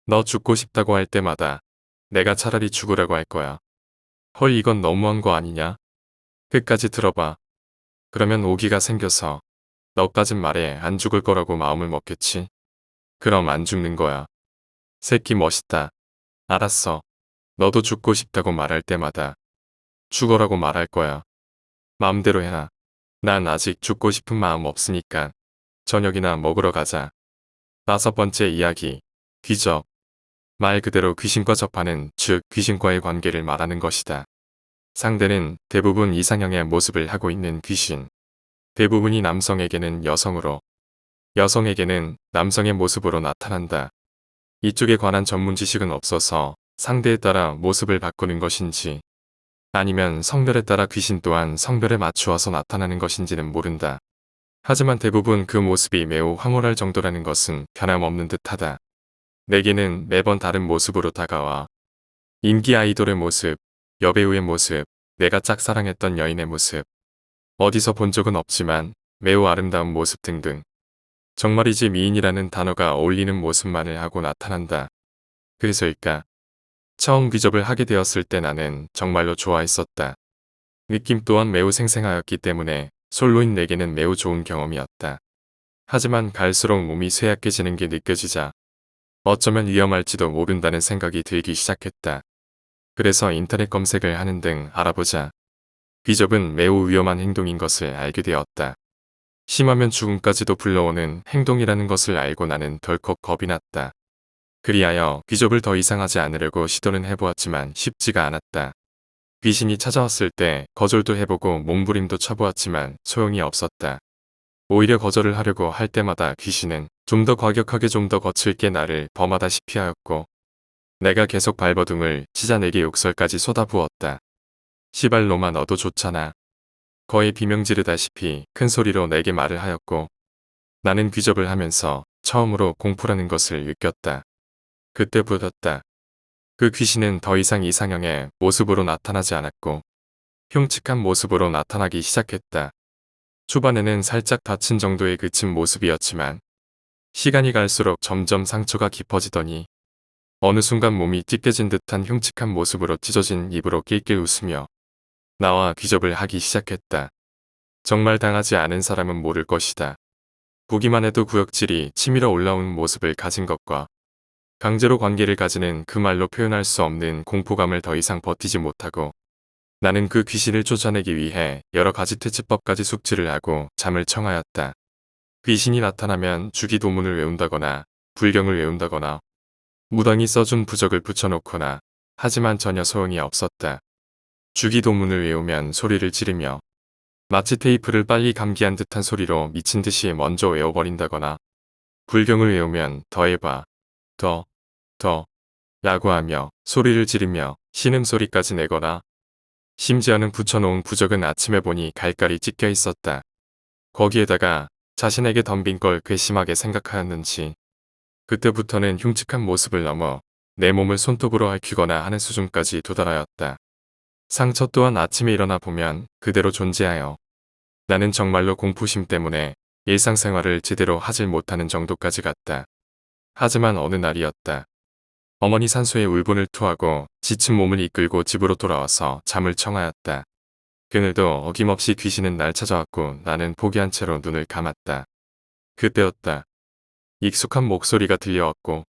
너 죽고 싶다고 할 때마다 내가 차라리 죽으라고 할 거야. 헐 이건 너무한 거 아니냐? 끝까지 들어봐. 그러면 오기가 생겨서 너까진 말에 안 죽을 거라고 마음을 먹겠지? 그럼 안 죽는 거야. 새끼 멋있다. 알았어. 너도 죽고 싶다고 말할 때마다 죽어라고 말할 거야. 마음대로 해라. 난 아직 죽고 싶은 마음 없으니까 저녁이나 먹으러 가자. 5번째 이야기. 귀적. 말 그대로 귀신과 접하는 즉 귀신과의 관계를 말하는 것이다. 상대는 대부분 이상형의 모습을 하고 있는 귀신. 대부분이 남성에게는 여성으로, 여성에게는 남성의 모습으로 나타난다. 이쪽에 관한 전문 지식은 없어서 상대에 따라 모습을 바꾸는 것인지 아니면 성별에 따라 귀신 또한 성별에 맞추어서 나타나는 것인지는 모른다. 하지만 대부분 그 모습이 매우 황홀할 정도라는 것은 변함없는 듯하다. 내게는 매번 다른 모습으로 다가와. 인기 아이돌의 모습, 여배우의 모습, 내가 짝사랑했던 여인의 모습, 어디서 본 적은 없지만 매우 아름다운 모습 등등. 정말이지 미인이라는 단어가 어울리는 모습만을 하고 나타난다. 그래서일까? 처음 귀접을 하게 되었을 때 나는 정말로 좋아했었다. 느낌 또한 매우 생생하였기 때문에 솔로인 내게는 매우 좋은 경험이었다. 하지만 갈수록 몸이 쇠약해지는 게 느껴지자 어쩌면 위험할지도 모른다는 생각이 들기 시작했다. 그래서 인터넷 검색을 하는 등 알아보자 귀접은 매우 위험한 행동인 것을 알게 되었다. 심하면 죽음까지도 불러오는 행동이라는 것을 알고 나는 덜컥 겁이 났다. 그리하여 귀접을 더 이상 하지 않으려고 시도는 해보았지만 쉽지가 않았다. 귀신이 찾아왔을 때 거절도 해보고 몸부림도 쳐보았지만 소용이 없었다. 오히려 거절을 하려고 할 때마다 귀신은 좀 더 과격하게 좀 더 거칠게 나를 범하다시피 하였고 내가 계속 발버둥을 치자 내게 욕설까지 쏟아부었다. 시발놈아 너도 좋잖아. 거의 비명 지르다시피 큰 소리로 내게 말을 하였고 나는 귀접을 하면서 처음으로 공포라는 것을 느꼈다. 그때부터다. 그 귀신은 더 이상 이상형의 모습으로 나타나지 않았고 흉측한 모습으로 나타나기 시작했다. 초반에는 살짝 다친 정도의 그친 모습이었지만 시간이 갈수록 점점 상처가 깊어지더니 어느 순간 몸이 찢겨진 듯한 흉측한 모습으로 찢어진 입으로 낄낄 웃으며 나와 귀접을 하기 시작했다. 정말 당하지 않은 사람은 모를 것이다. 보기만 해도 구역질이 치밀어 올라온 모습을 가진 것과 강제로 관계를 가지는 그 말로 표현할 수 없는 공포감을 더 이상 버티지 못하고 나는 그 귀신을 쫓아내기 위해 여러 가지 퇴치법까지 숙지를 하고 잠을 청하였다. 귀신이 나타나면 주기도문을 외운다거나 불경을 외운다거나 무당이 써준 부적을 붙여놓거나 하지만 전혀 소용이 없었다. 주기도문을 외우면 소리를 지르며 마치 테이프를 빨리 감기한 듯한 소리로 미친 듯이 먼저 외워버린다거나 불경을 외우면 더 해봐, 더 라고 하며 소리를 지르며 신음소리까지 내거나 심지어는 붙여놓은 부적은 아침에 보니 갈갈이 찢겨 있었다. 거기에다가 자신에게 덤빈 걸 괘씸하게 생각하였는지 그때부터는 흉측한 모습을 넘어 내 몸을 손톱으로 핥히거나 하는 수준까지 도달하였다. 상처 또한 아침에 일어나 보면 그대로 존재하여 나는 정말로 공포심 때문에 일상생활을 제대로 하질 못하는 정도까지 갔다. 하지만 어느 날이었다. 어머니 산소에 울분을 토하고 지친 몸을 이끌고 집으로 돌아와서 잠을 청하였다. 그늘도 어김없이 귀신은 날 찾아왔고 나는 포기한 채로 눈을 감았다. 그때였다. 익숙한 목소리가 들려왔고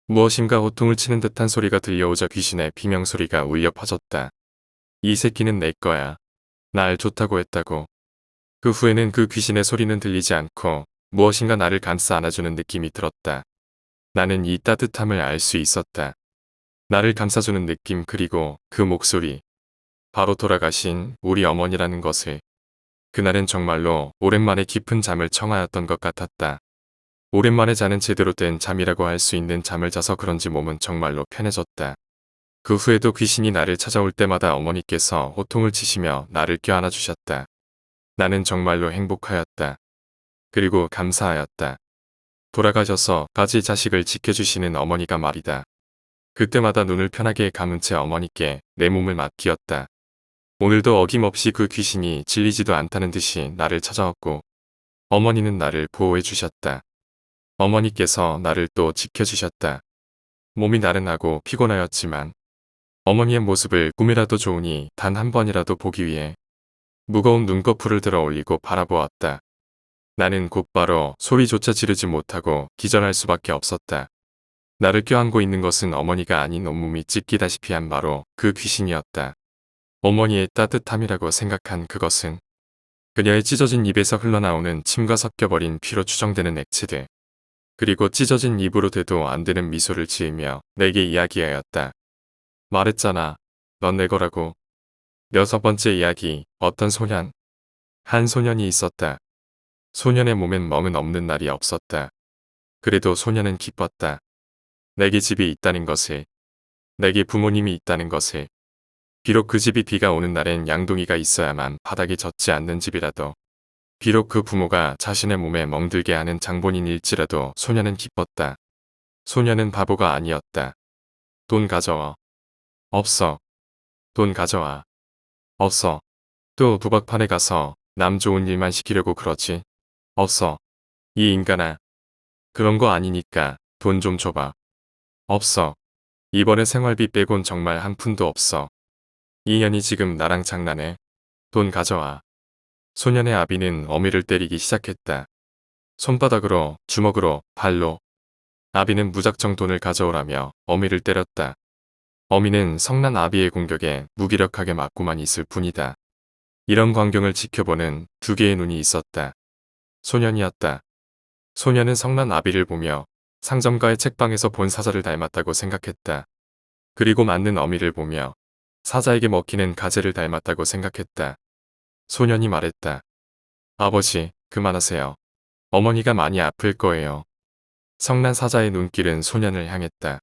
무엇인가 호통을 치는 듯한 소리가 들려오자 귀신의 비명소리가 울려 퍼졌다. 이 새끼는 내 거야. 날 좋다고 했다고. 그 후에는 그 귀신의 소리는 들리지 않고 무엇인가 나를 감싸 안아주는 느낌이 들었다. 나는 이 따뜻함을 알 수 있었다. 나를 감싸주는 느낌 그리고 그 목소리. 바로 돌아가신 우리 어머니라는 것을. 그날은 정말로 오랜만에 깊은 잠을 청하였던 것 같았다. 오랜만에 자는 제대로 된 잠이라고 할 수 있는 잠을 자서 그런지 몸은 정말로 편해졌다. 그 후에도 귀신이 나를 찾아올 때마다 어머니께서 호통을 치시며 나를 껴안아 주셨다. 나는 정말로 행복하였다. 그리고 감사하였다. 돌아가셔서 까지 자식을 지켜주시는 어머니가 말이다. 그때마다 눈을 편하게 감은 채 어머니께 내 몸을 맡기었다. 오늘도 어김없이 그 귀신이 질리지도 않다는 듯이 나를 찾아왔고 어머니는 나를 보호해 주셨다. 어머니께서 나를 또 지켜주셨다. 몸이 나른하고 피곤하였지만 어머니의 모습을 꿈이라도 좋으니 단 한 번이라도 보기 위해 무거운 눈꺼풀을 들어 올리고 바라보았다. 나는 곧바로 소리조차 지르지 못하고 기절할 수밖에 없었다. 나를 껴안고 있는 것은 어머니가 아닌 온몸이 찢기다시피 한 바로 그 귀신이었다. 어머니의 따뜻함이라고 생각한 그것은 그녀의 찢어진 입에서 흘러나오는 침과 섞여버린 피로 추정되는 액체들, 그리고 찢어진 입으로 대도 안 되는 미소를 지으며 내게 이야기하였다. 말했잖아. 넌 내 거라고. 6번째 이야기. 어떤 소년. 한 소년이 있었다. 소년의 몸엔 멍은 없는 날이 없었다. 그래도 소년은 기뻤다. 내게 집이 있다는 것을, 내게 부모님이 있다는 것을, 비록 그 집이 비가 오는 날엔 양동이가 있어야만 바닥에 젖지 않는 집이라도, 비록 그 부모가 자신의 몸에 멍들게 하는 장본인일지라도 소년은 기뻤다. 소년은 바보가 아니었다. 돈 가져와. 없어. 돈 가져와. 없어. 또 도박판에 가서 남 좋은 일만 시키려고 그러지. 없어. 이 인간아. 그런 거 아니니까 돈 좀 줘봐. 없어. 이번에 생활비 빼곤 정말 한 푼도 없어. 이 년이 지금 나랑 장난해. 돈 가져와. 소년의 아비는 어미를 때리기 시작했다. 손바닥으로, 주먹으로, 발로. 아비는 무작정 돈을 가져오라며 어미를 때렸다. 어미는 성난 아비의 공격에 무기력하게 맞고만 있을 뿐이다. 이런 광경을 지켜보는 두 개의 눈이 있었다. 소년이었다. 소년은 성난 아비를 보며 상점가의 책방에서 본 사자를 닮았다고 생각했다. 그리고 맞는 어미를 보며 사자에게 먹히는 가재를 닮았다고 생각했다. 소년이 말했다. 아버지, 그만하세요. 어머니가 많이 아플 거예요. 성난 사자의 눈길은 소년을 향했다.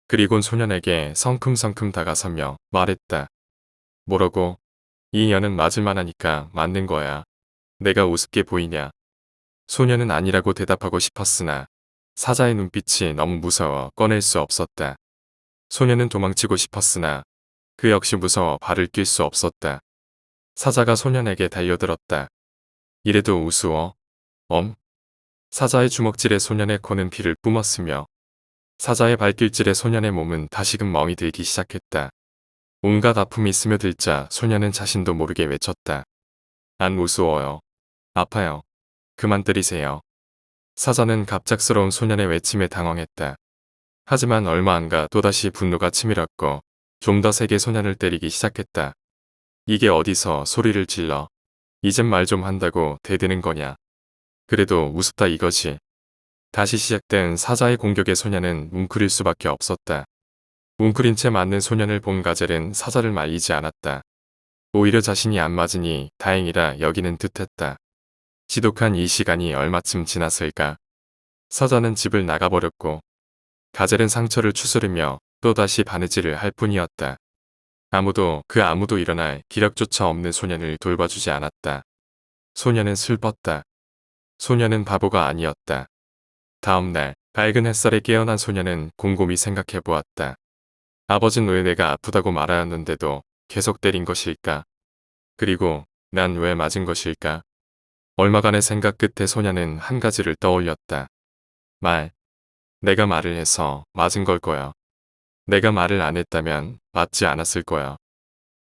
그리곤 소년에게 성큼성큼 다가서며 말했다. 뭐라고? 이 년은 맞을만 하니까 맞는 거야. 내가 우습게 보이냐? 소년은 아니라고 대답하고 싶었으나 사자의 눈빛이 너무 무서워 꺼낼 수 없었다. 소년은 도망치고 싶었으나 그 역시 무서워 발을 낄 수 없었다. 사자가 소년에게 달려들었다. 이래도 우스워? 사자의 주먹질에 소년의 코는 피를 뿜었으며 사자의 발길질에 소년의 몸은 다시금 멍이 들기 시작했다. 온갖 아픔이 스며들자 소년은 자신도 모르게 외쳤다. 안 우스워요. 아파요. 그만 때리세요. 사자는 갑작스러운 소년의 외침에 당황했다. 하지만 얼마 안 가 또다시 분노가 치밀었고 좀 더 세게 소년을 때리기 시작했다. 이게 어디서 소리를 질러. 이젠 말 좀 한다고 대드는 거냐. 그래도 우습다 이거지. 다시 시작된 사자의 공격에 소년은 웅크릴 수밖에 없었다. 웅크린 채 맞는 소년을 본 가젤은 사자를 말리지 않았다. 오히려 자신이 안 맞으니 다행이라 여기는 듯했다. 지독한 이 시간이 얼마쯤 지났을까. 사자는 집을 나가버렸고 가젤은 상처를 추스르며 또다시 바느질을 할 뿐이었다. 아무도 일어날 기력조차 없는 소년을 돌봐주지 않았다. 소년은 슬펐다. 소년은 바보가 아니었다. 다음 날 밝은 햇살에 깨어난 소년은 곰곰이 생각해 보았다. 아버진 왜 내가 아프다고 말하였는데도 계속 때린 것일까? 그리고 난 왜 맞은 것일까? 얼마간의 생각 끝에 소년은 한 가지를 떠올렸다. 내가 말을 해서 맞은 걸 거야. 내가 말을 안 했다면 맞지 않았을 거야.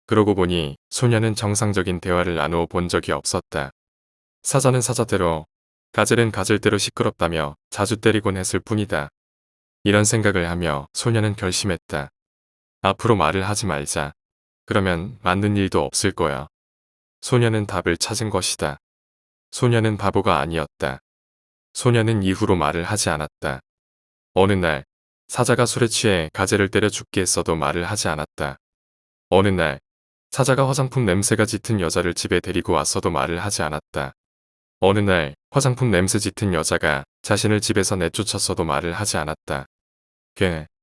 그러고 보니 소년은 정상적인 대화를 나누어 본 적이 없었다. 사자는 사자대로, 가젤은 가젤대로 시끄럽다며 자주 때리곤 했을 뿐이다. 이런 생각을 하며 소년은 결심했다. 앞으로 말을 하지 말자. 그러면 맞는 일도 없을 거야. 소년은 답을 찾은 것이다. 소년은 바보가 아니었다. 소년은 이후로 말을 하지 않았다. 어느 날 사자가 술에 취해 가젤을 때려 죽게 했어도 말을 하지 않았다. 어느 날 사자가 화장품 냄새가 짙은 여자를 집에 데리고 왔어도 말을 하지 않았다. 어느 날 화장품 냄새 짙은 여자가 자신을 집에서 내쫓았어도 말을 하지 않았다.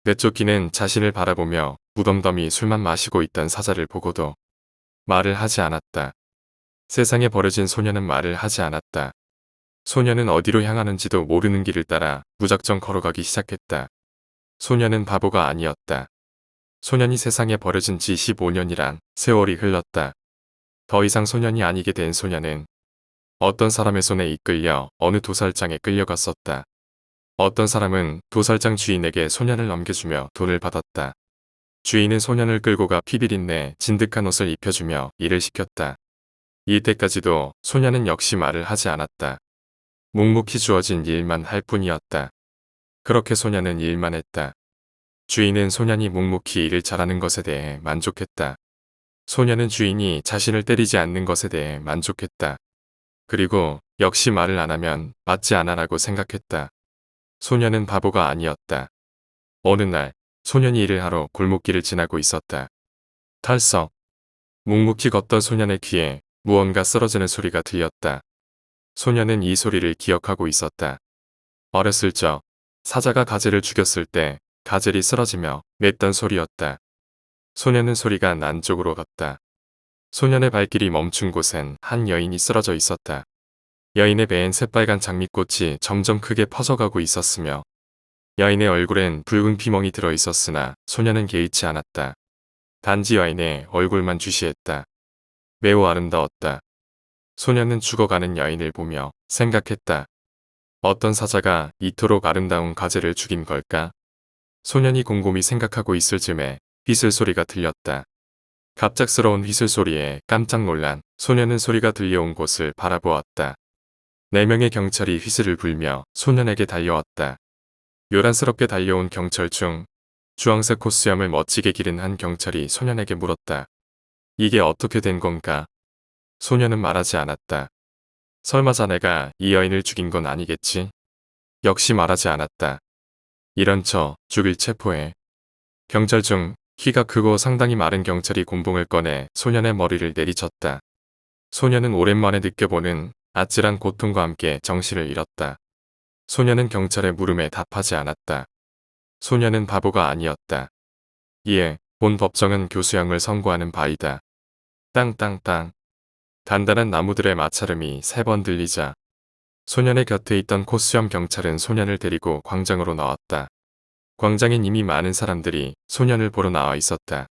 내쫓기는 자신을 바라보며 무덤덤이 술만 마시고 있던 사자를 보고도 말을 하지 않았다. 세상에 버려진 소년은 말을 하지 않았다. 소년은 어디로 향하는지도 모르는 길을 따라 무작정 걸어가기 시작했다. 소년은 바보가 아니었다. 소년이 세상에 버려진 지 15년이란 세월이 흘렀다. 더 이상 소년이 아니게 된 소년은 어떤 사람의 손에 이끌려 어느 도살장에 끌려갔었다. 어떤 사람은 도살장 주인에게 소년을 넘겨주며 돈을 받았다. 주인은 소년을 끌고 가 피비린내 진득한 옷을 입혀주며 일을 시켰다. 이때까지도 소년은 역시 말을 하지 않았다. 묵묵히 주어진 일만 할 뿐이었다. 그렇게 소년은 일만 했다. 주인은 소년이 묵묵히 일을 잘하는 것에 대해 만족했다. 소년은 주인이 자신을 때리지 않는 것에 대해 만족했다. 그리고 역시 말을 안 하면 맞지 않아라고 생각했다. 소년은 바보가 아니었다. 어느 날 소년이 일을 하러 골목길을 지나고 있었다. 탈썩. 묵묵히 걷던 소년의 귀에 무언가 쓰러지는 소리가 들렸다. 소년은 이 소리를 기억하고 있었다. 어렸을 적 사자가 가젤을 죽였을 때 가젤이 쓰러지며 냈던 소리였다. 소년은 소리가 난 쪽으로 갔다. 소년의 발길이 멈춘 곳엔 한 여인이 쓰러져 있었다. 여인의 배엔 새빨간 장미꽃이 점점 크게 퍼져가고 있었으며 여인의 얼굴엔 붉은 피멍이 들어 있었으나 소년은 개의치 않았다. 단지 여인의 얼굴만 주시했다. 매우 아름다웠다. 소년은 죽어가는 여인을 보며 생각했다. 어떤 사자가 이토록 아름다운 가젤을 죽인 걸까? 소년이 곰곰이 생각하고 있을 즈음에 휘슬 소리가 들렸다. 갑작스러운 휘슬 소리에 깜짝 놀란 소년은 소리가 들려온 곳을 바라보았다. 4명의 경찰이 휘슬을 불며 소년에게 달려왔다. 요란스럽게 달려온 경찰 중 주황색 코수염을 멋지게 기른 한 경찰이 소년에게 물었다. 이게 어떻게 된 건가? 소년은 말하지 않았다. 설마 자네가 이 여인을 죽인 건 아니겠지? 역시 말하지 않았다. 이런 저 죽일 체포해. 경찰 중 키가 크고 상당히 마른 경찰이 곤봉을 꺼내 소년의 머리를 내리쳤다. 소년은 오랜만에 느껴보는 아찔한 고통과 함께 정신을 잃었다. 소년은 경찰의 물음에 답하지 않았다. 소년은 바보가 아니었다. 이에 본 법정은 교수형을 선고하는 바이다. 땅땅땅. 단단한 나무들의 마찰음이 3번 들리자 소년의 곁에 있던 코수염 경찰은 소년을 데리고 광장으로 나왔다. 광장엔 이미 많은 사람들이 소년을 보러 나와 있었다.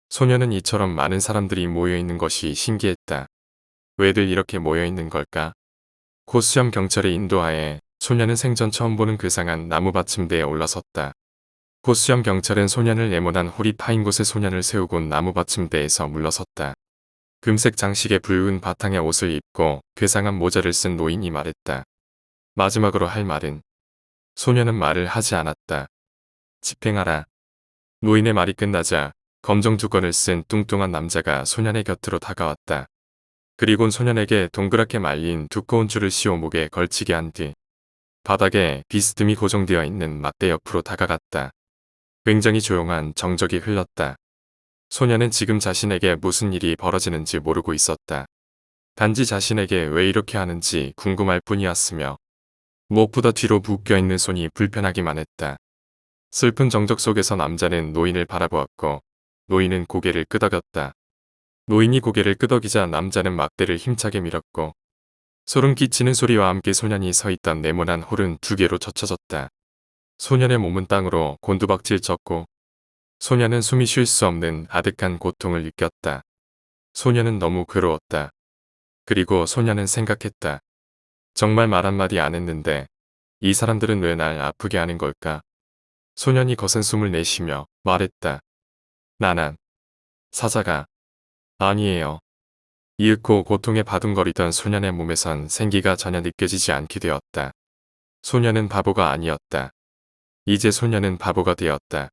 소년은 이처럼 많은 사람들이 모여있는 것이 신기했다. 왜들 이렇게 모여있는 걸까? 코수염 경찰의 인도하에 소년은 생전 처음 보는 괴상한 나무 받침대에 올라섰다. 코수염 경찰은 소년을 네모난 홀이 파인 곳에 소년을 세우곤 나무 받침대에서 물러섰다. 금색 장식의 붉은 바탕의 옷을 입고 괴상한 모자를 쓴 노인이 말했다. 마지막으로 할 말은? 소년은 말을 하지 않았다. 집행하라. 노인의 말이 끝나자 검정 두건을 쓴 뚱뚱한 남자가 소년의 곁으로 다가왔다. 그리곤 소년에게 동그랗게 말린 두꺼운 줄을 씌워 목에 걸치게 한 뒤 바닥에 비스듬히 고정되어 있는 막대 옆으로 다가갔다. 굉장히 조용한 정적이 흘렀다. 소년은 지금 자신에게 무슨 일이 벌어지는지 모르고 있었다. 단지 자신에게 왜 이렇게 하는지 궁금할 뿐이었으며 무엇보다 뒤로 묶여있는 손이 불편하기만 했다. 슬픈 정적 속에서 남자는 노인을 바라보았고 노인은 고개를 끄덕였다. 노인이 고개를 끄덕이자 남자는 막대를 힘차게 밀었고 소름 끼치는 소리와 함께 소년이 서 있던 네모난 홀은 2개로 젖혀졌다. 소년의 몸은 땅으로 곤두박질 쳤고 소년은 숨이 쉴 수 없는 아득한 고통을 느꼈다. 소년은 너무 괴로웠다. 그리고 소년은 생각했다. 정말 말 한마디 안 했는데 이 사람들은 왜 날 아프게 하는 걸까? 소년이 거센 숨을 내쉬며 말했다. 나는 사자가 아니에요. 이윽고 고통에 바둥거리던 소년의 몸에선 생기가 전혀 느껴지지 않게 되었다. 소년은 바보가 아니었다. 이제 소년은 바보가 되었다.